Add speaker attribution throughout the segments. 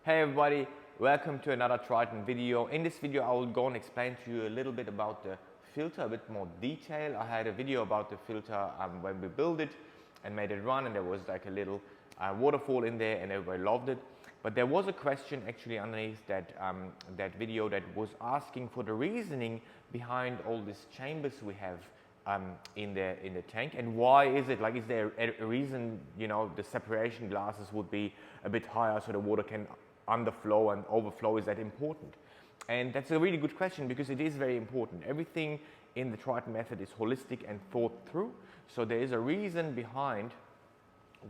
Speaker 1: Hey everybody, welcome to another Triton video. In this video I will go and explain to you a little bit about the filter, a bit more detail. I had a video about the filter when we built it and made it run, and there was like a little waterfall in there and everybody loved it. But there was a question actually underneath that, that video that was asking for the reasoning behind all these chambers we have in the tank, and why is it, like, is there a reason, you know, the separation glasses would be a bit higher so the water can underflow and overflow? Is that important? And that's a really good question, because it is very important. Everything in the Triton method is holistic and thought through, so there is a reason behind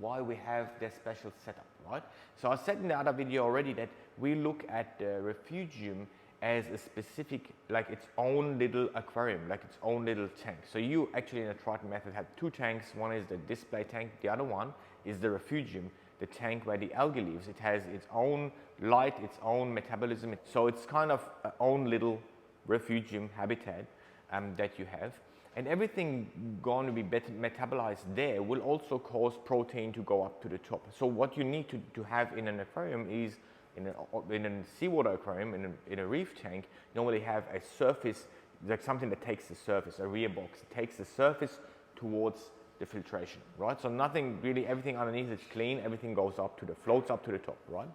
Speaker 1: why we have their special setup, right? So I said in the other video already that we look at the refugium as a specific, like its own little aquarium, like its own little tank. So you actually in the Triton method have two tanks. One is the display tank, the other one is the refugium, the tank where the algae lives. It has its own light, its own metabolism. So it's kind of its own little refugium habitat that you have. And everything going to be metabolized there will also cause protein to go up to the top. So what you need to have in an aquarium is, in a seawater aquarium, in a reef tank, you normally have a surface, like something that takes the surface, a rear box. It takes the surface towards the filtration, right? So nothing really, everything underneath is clean, everything goes up to the, floats up to the top, right?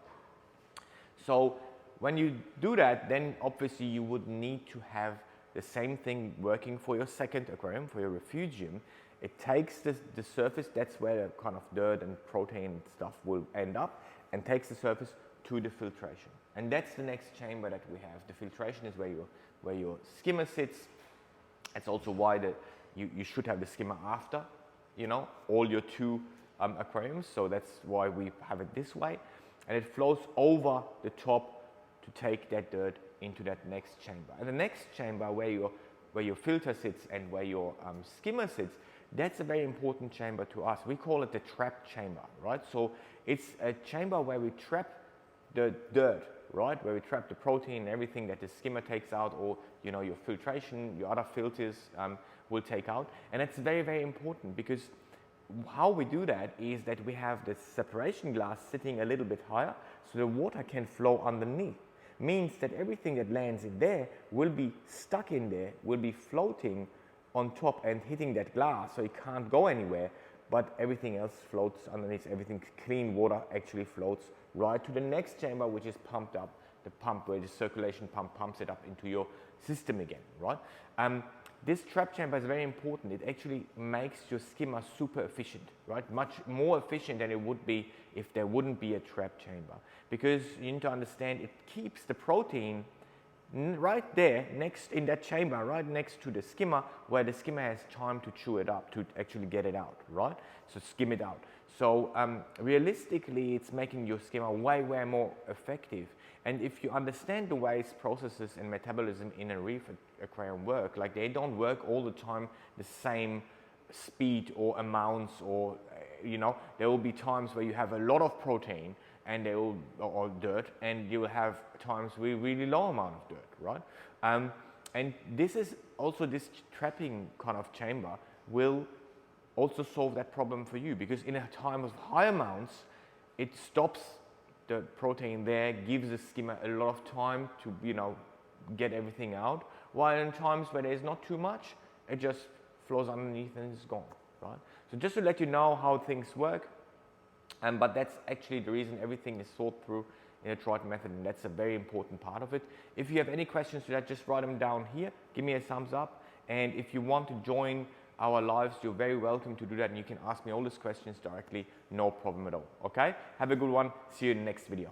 Speaker 1: So when you do that, then obviously you would need to have the same thing working for your second aquarium, for your refugium. It takes the surface, that's where the kind of dirt and protein and stuff will end up, and takes the surface to the filtration. And that's the next chamber that we have. The filtration is where your skimmer sits. That's also why you should have the skimmer after, you know, all your two aquariums. So that's why we have it this way. And it flows over the top to take that dirt into that next chamber. And the next chamber where your filter sits and where your skimmer sits, that's a very important chamber to us. We call it the trap chamber, right? So it's a chamber where we trap the dirt, right? Where we trap the protein and everything that the skimmer takes out, or, you know, your filtration, your other filters will take out. And it's very, very important, because how we do that is that we have the separation glass sitting a little bit higher, so the water can flow underneath. Means that everything that lands in there will be stuck in there, will be floating on top and hitting that glass, so it can't go anywhere, but everything else floats underneath. Everything, clean water actually floats right to the next chamber, which is pumped up, the pump where the circulation pump pumps it up into your system again, right? This trap chamber is very important. It actually makes your skimmer super efficient, right? Much more efficient than it would be if there wouldn't be a trap chamber. Because you need to understand, it keeps the protein right there, next in that chamber, right next to the skimmer, where the skimmer has time to chew it up, to actually get it out, right? So skim it out. So realistically, it's making your skimmer way, way more effective. And if you understand the ways processes and metabolism in a reef aquarium work, like they don't work all the time the same speed or amounts, or you know, there will be times where you have a lot of protein and they will, or dirt, and you will have times with really low amount of dirt, right? And this is also, this trapping kind of chamber will also solve that problem for you, because in a time of high amounts, it stops the protein there, gives the skimmer a lot of time to, you know, get everything out, while in times where there's not too much, it just flows underneath and is gone, right? So just to let you know how things work, but that's actually the reason everything is thought through in a Triton method, and that's a very important part of it. If you have any questions to that, just write them down here, give me a thumbs up, and if you want to join our lives, you're very welcome to do that, and you can ask me all these questions directly, no problem at all, okay? Have a good one, see you in the next video.